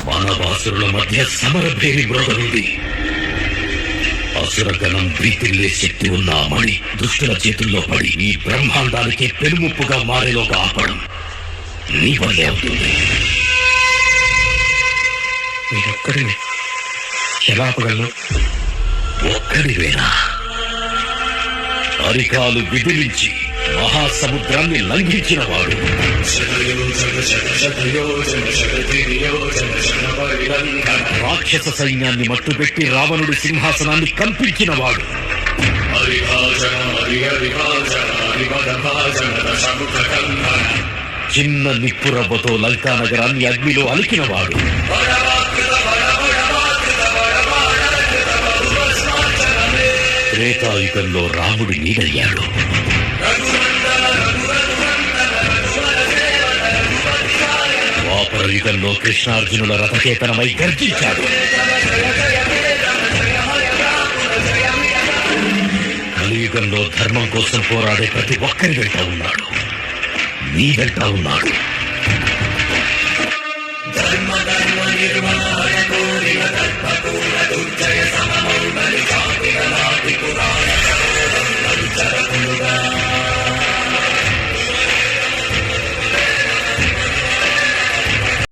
వనవాసుల మధ్య సమరభేరి మ్రోగనుంది. అసురగణం ప్రీతిల్లే శక్తి ఉన్న ఆ మణి దుష్టుల చేతుల్లో పడి ఈ బ్రహ్మాండానికి పెనుముప్పుగా మారేలోగా ఆపడం నీ వల్లే అవుతుంది. మీరొక్కడిని ఎలా ఆపగలను? ఒక్కడివేనా? అరికాలు విదిలించి మహాసముద్రాన్ని లంఘించిన వాడు, రాక్షస సైన్యాన్ని మట్టుపెట్టి రావణుడి సింహాసనాన్ని కంపించిన వాడు, చిన్న నిప్పురవ్వతో లంకా నగరాన్ని అగ్నిలో అలికినవాడు, త్రేతాయుగంలో రాముడి నీడయ్యాడు, ద్వాపర యుగంలో కృష్ణార్జునుల రథచేతనమై గర్జించాడు, కలియుగంలో ధర్మం కోసం పోరాడే ప్రతి ఒక్కరి వెంట ఉన్నాడు. నీ వెంట ఉన్నాడు.